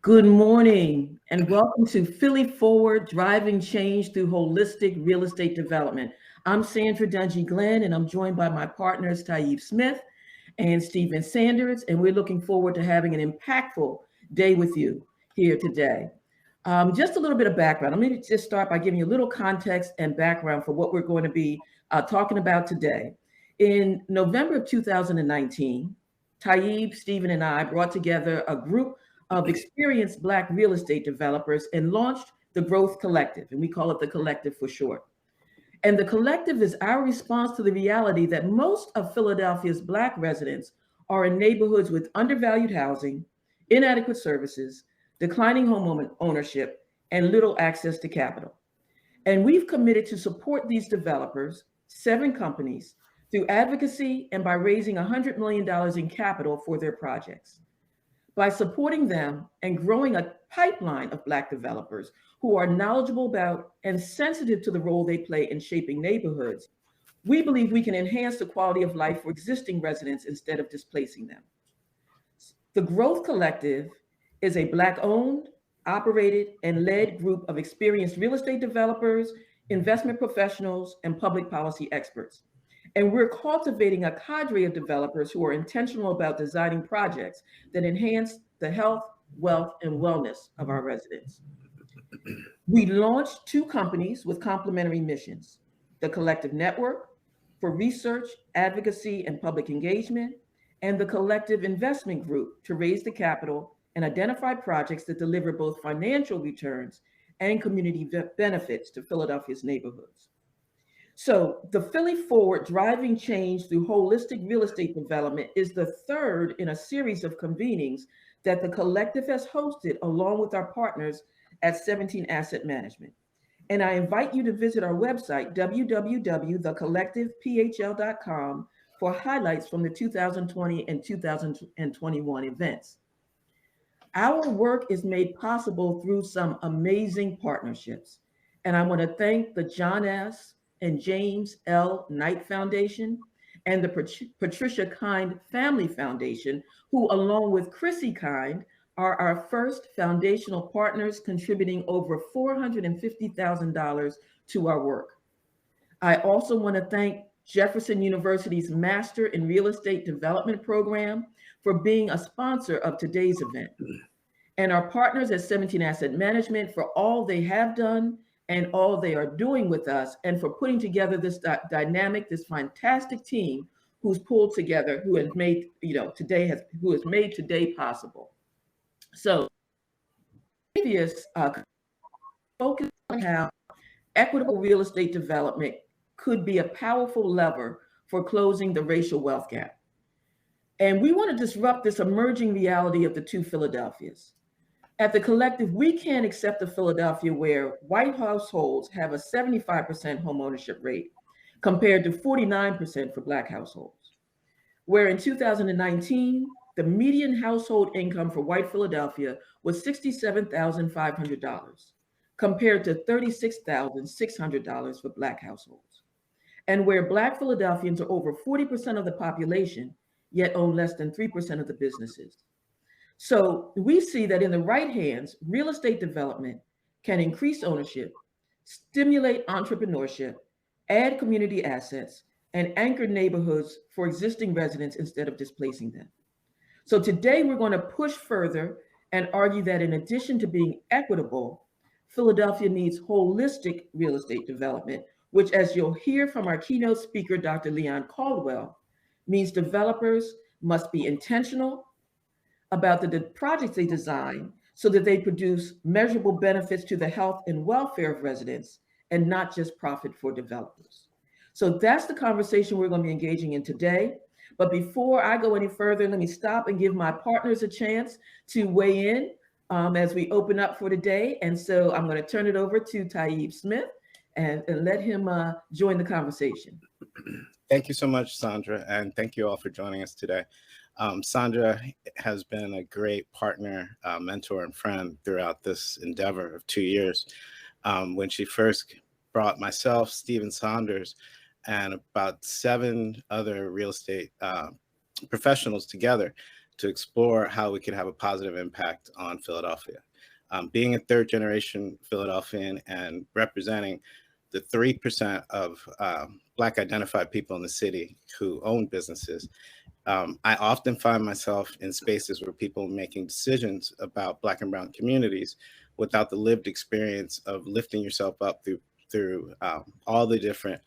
Good morning and welcome to Philly Forward, Driving Change Through Holistic Real Estate Development. I'm Sandra Dungee Glenn and I'm joined by my partners Tayyib Smith and Stephen Sanders, and we're looking forward to having an impactful day with you here today. Just a little bit of background. Let me just start by giving you a little context and background for what we're going to be talking about today. In November of 2019, Tayyib, Stephen, and I brought together a group of experienced Black real estate developers and launched the Growth Collective, and we call it the Collective for short. And the Collective is our response to the reality that most of Philadelphia's Black residents are in neighborhoods with undervalued housing, inadequate services, declining home ownership, and little access to capital. And we've committed to support these developers, 7 companies, through advocacy and by raising $100 million in capital for their projects. By supporting them and growing a pipeline of Black developers who are knowledgeable about and sensitive to the role they play in shaping neighborhoods, we believe we can enhance the quality of life for existing residents instead of displacing them. The Growth Collective is a Black-owned, operated, and led group of experienced real estate developers, investment professionals, and public policy experts. And we're cultivating a cadre of developers who are intentional about designing projects that enhance the health, wealth, and wellness of our residents. We launched 2 companies with complementary missions: the Collective Network for research, advocacy, and public engagement, and the Collective Investment Group to raise the capital and identify projects that deliver both financial returns and community benefits to Philadelphia's neighborhoods. So, the Philly Forward, Driving Change Through Holistic Real Estate Development is the third in a series of convenings that the Collective has hosted along with our partners at 17 Asset Management. And I invite you to visit our website, www.thecollectivephl.com, for highlights from the 2020 and 2021 events. Our work is made possible through some amazing partnerships. And I want to thank the John S. and James L. Knight Foundation and the Patricia Kind Family Foundation, who, along with Chrissy Kind, are our first foundational partners, contributing over $450,000 to our work. I also want to thank Jefferson University's Master in Real Estate Development program for being a sponsor of today's event, and our partners at 17 Asset Management for all they have done and all they are doing with us, and for putting together this dynamic, this fantastic team who's pulled together, who has made who has made today possible. So, previous focus on how equitable real estate development could be a powerful lever for closing the racial wealth gap. And we want to disrupt this emerging reality of the 2 Philadelphias. At the Collective, we can't accept a Philadelphia where white households have a 75% homeownership rate compared to 49% for Black households, where in 2019, the median household income for white Philadelphia was $67,500 compared to $36,600 for Black households, and where Black Philadelphians are over 40% of the population, yet own less than 3% of the businesses. So we see that in the right hands, real estate development can increase ownership, stimulate entrepreneurship, add community assets, and anchor neighborhoods for existing residents instead of displacing them. So today we're going to push further and argue that in addition to being equitable, Philadelphia needs holistic real estate development, which, as you'll hear from our keynote speaker, Dr. Leon Caldwell, means developers must be intentional about the projects they design so that they produce measurable benefits to the health and welfare of residents and not just profit for developers. So that's the conversation we're going to be engaging in today. But before I go any further, let me stop and give my partners a chance to weigh in as we open up for today. And so I'm going to turn it over to Tayyib Smith and let him join the conversation. Thank you so much, Sandra, and thank you all for joining us today. Sandra has been a great partner, mentor, and friend throughout this endeavor of 2 years. When she first brought myself, Stephen Saunders, and about 7 other real estate professionals together to explore how we could have a positive impact on Philadelphia. Being a third generation Philadelphian and representing the 3% of Black identified people in the city who own businesses, I often find myself in spaces where people are making decisions about Black and brown communities without the lived experience of lifting yourself up through all the different,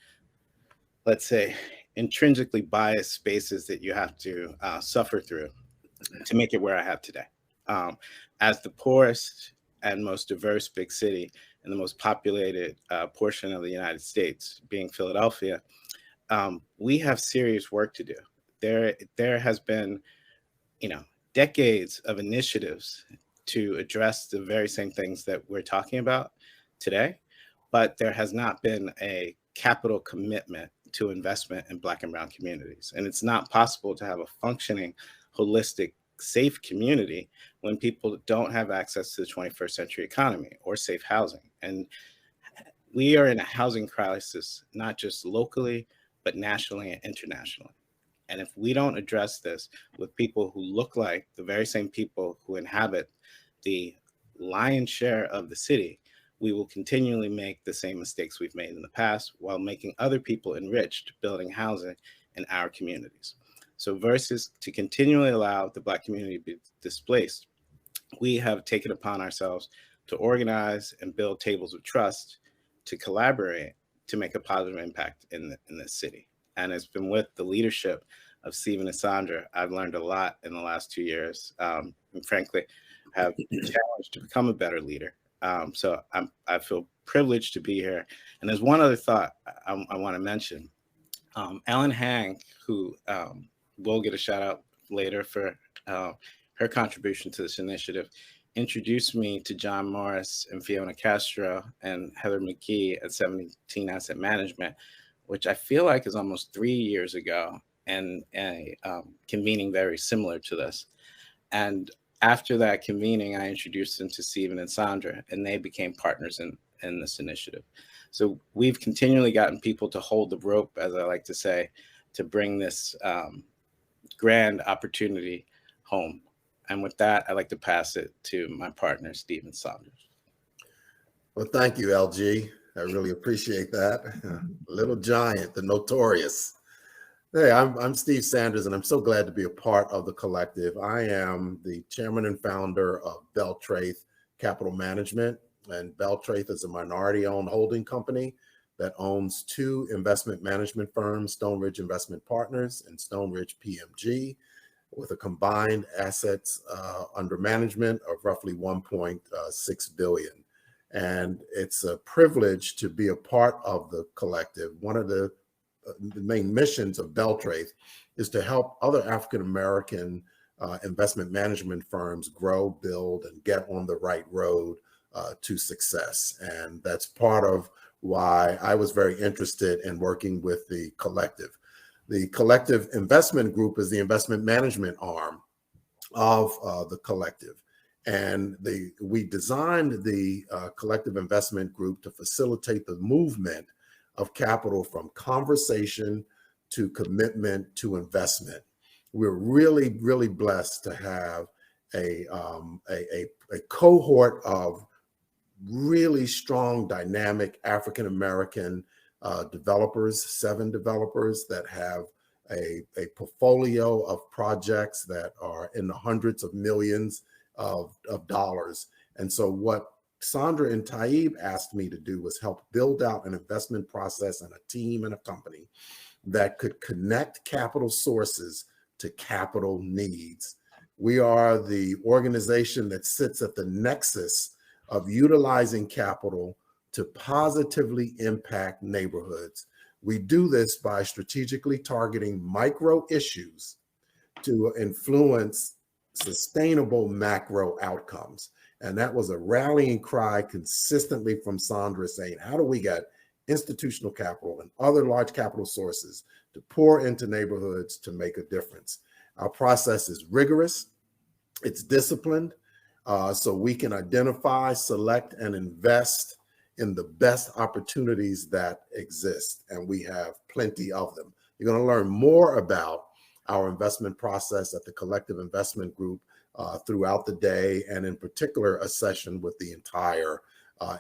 let's say, intrinsically biased spaces that you have to suffer through to make it where I have today. As the poorest and most diverse big city in the most populated portion of the United States, being Philadelphia, we have serious work to do. There has been, decades of initiatives to address the very same things that we're talking about today, but there has not been a capital commitment to investment in Black and brown communities. And it's not possible to have a functioning, holistic, safe community when people don't have access to the 21st century economy or safe housing. And we are in a housing crisis, not just locally, but nationally and internationally. And if we don't address this with people who look like the very same people who inhabit the lion's share of the city, we will continually make the same mistakes we've made in the past while making other people enriched building housing in our communities. So versus to continually allow the Black community to be displaced, we have taken upon ourselves to organize and build tables of trust, to collaborate, to make a positive impact in this city. And it's been with the leadership of Stephen and Sandra, I've learned a lot in the last 2 years, and frankly, have challenged to become a better leader. So I feel privileged to be here. And there's one other thought I want to mention. Ellen Hang, who will get a shout out later for her contribution to this initiative, introduced me to John Morris and Fiona Castro and Heather McKee at 17 Asset Management, which I feel like is almost 3 years ago, and a convening very similar to this. And after that convening, I introduced them to Stephen and Sandra, and they became partners in this initiative. So we've continually gotten people to hold the rope, as I like to say, to bring this grand opportunity home. And with that, I'd like to pass it to my partner, Stephen Sanders. Well, thank you, LG. I really appreciate that. Little Giant, the notorious. Hey, I'm Steve Sanders, and I'm so glad to be a part of the collective. I am the chairman and founder of Beltraith Capital Management, and Beltraith is a minority-owned holding company that owns 2 investment management firms, Stonebridge Investment Partners and Stonebridge PMG, with a combined assets under management of roughly 1.6 billion. And it's a privilege to be a part of the collective. One of the main missions of Beltraith is to help other African-American investment management firms grow, build, and get on the right road to success. And that's part of why I was very interested in working with the collective. The Collective Investment Group is the investment management arm of the collective. And we designed the Collective Investment Group to facilitate the movement of capital from conversation to commitment to investment. We're really, really blessed to have a cohort of really strong, dynamic African-American developers, 7 developers that have a portfolio of projects that are in the hundreds of millions of dollars. And so what Sandra and Tayyib asked me to do was help build out an investment process and a team and a company that could connect capital sources to capital needs. We are the organization that sits at the nexus of utilizing capital to positively impact neighborhoods. We do this by strategically targeting micro issues to influence sustainable macro outcomes. And that was a rallying cry consistently from Sandra, saying, how do we get institutional capital and other large capital sources to pour into neighborhoods to make a difference? Our process is rigorous, it's disciplined, so we can identify, select, and invest in the best opportunities that exist. And we have plenty of them. You're going to learn more about our investment process at the Collective Investment Group throughout the day, and in particular, a session with the entire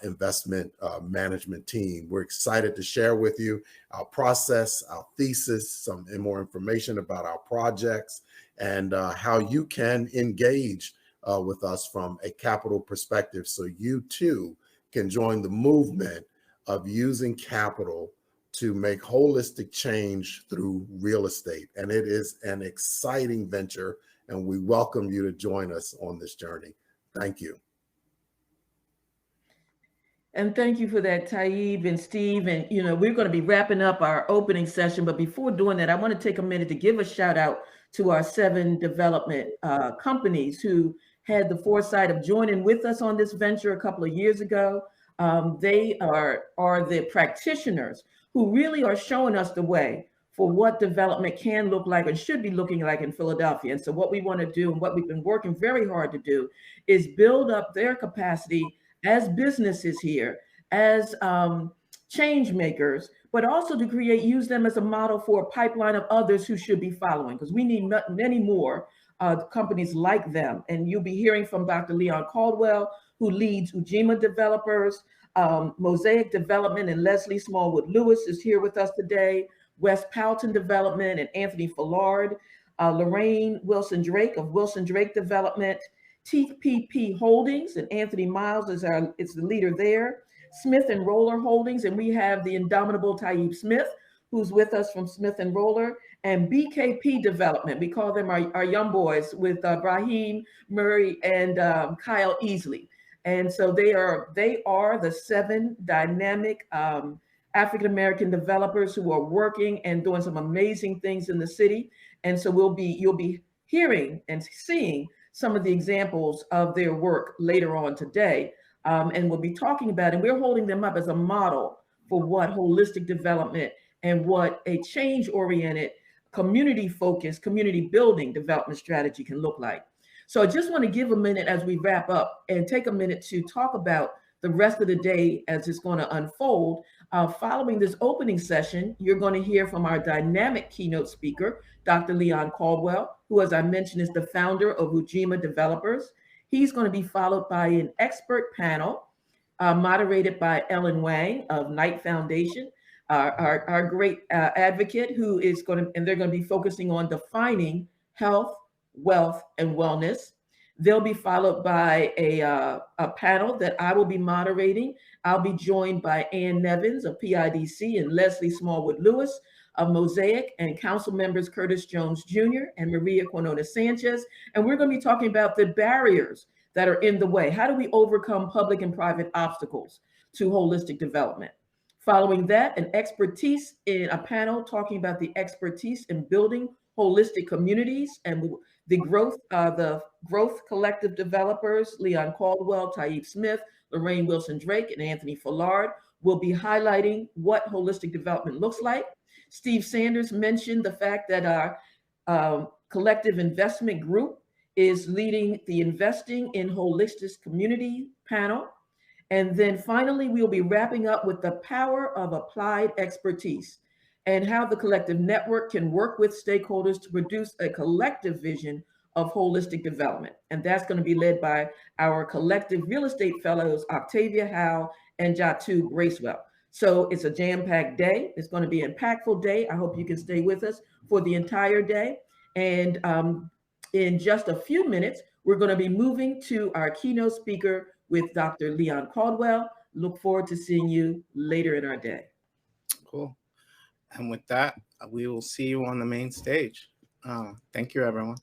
investment management team. We're excited to share with you our process, our thesis, some more information about our projects, and how you can engage with us from a capital perspective so you too can join the movement of using capital to make holistic change through real estate. And it is an exciting venture, and we welcome you to join us on this journey. Thank you. And thank you for that, Tayyib and Steve. And, we're going to be wrapping up our opening session. But before doing that, I want to take a minute to give a shout out to our 7 development companies who had the foresight of joining with us on this venture a couple of years ago. They are the practitioners who really are showing us the way for what development can look like and should be looking like in Philadelphia. And so what we want to do, and what we've been working very hard to do, is build up their capacity as businesses here, as change makers, but also to use them as a model for a pipeline of others who should be following, because we need many more companies like them. And you'll be hearing from Dr. Leon Caldwell, who leads Ujima Developers, Mosaic Development, and Leslie Smallwood Lewis is here with us today, West Powelton Development and Anthony Fallard, Lorraine Wilson Drake of Wilson Drake Development, TPP Holdings, and Anthony Miles is the leader there, Smith and Roller Holdings, and we have the indomitable Tayyib Smith, who's with us from Smith and Roller, and BKP Development. We call them our young boys, with Brahim Murray and Kyle Easley. And so they are the 7 dynamic African-American developers who are working and doing some amazing things in the city. And so you'll be hearing and seeing some of the examples of their work later on today. And we'll be talking about, and we're holding them up as a model for what holistic development and what a change-oriented, community-focused, community-building development strategy can look like. So I just want to give a minute as we wrap up and take a minute to talk about the rest of the day as it's going to unfold. Following this opening session, you're going to hear from our dynamic keynote speaker, Dr. Leon Caldwell, who, as I mentioned, is the founder of Ujima Developers. He's going to be followed by an expert panel moderated by Ellen Wang of Knight Foundation, our great advocate, who is going to, and they're going to be focusing on defining health, wealth, and wellness. They'll be followed by a panel that I will be moderating. I'll be joined by Ann Nevins of PIDC and Leslie Smallwood Lewis of Mosaic, and council members Curtis Jones Jr. and Maria Quinona Sanchez. And we're going to be talking about the barriers that are in the way. How do we overcome public and private obstacles to holistic development? Following that, a panel talking about the expertise in building holistic communities and the growth collective developers, Leon Caldwell, Tayyib Smith, Lorraine Wilson Drake, and Anthony Fallard will be highlighting what holistic development looks like. Steve Sanders mentioned the fact that our collective investment group is leading the Investing in Holistic Community panel. And then finally, we'll be wrapping up with the power of applied expertise and how the collective network can work with stakeholders to produce a collective vision of holistic development. And that's going to be led by our collective real estate fellows, Octavia Howe and Jatu Bracewell. So it's a jam-packed day. It's going to be an impactful day. I hope you can stay with us for the entire day. And in just a few minutes, we're going to be moving to our keynote speaker with Dr. Leon Caldwell. Look forward to seeing you later in our day. Cool. And with that, we will see you on the main stage. Thank you, everyone.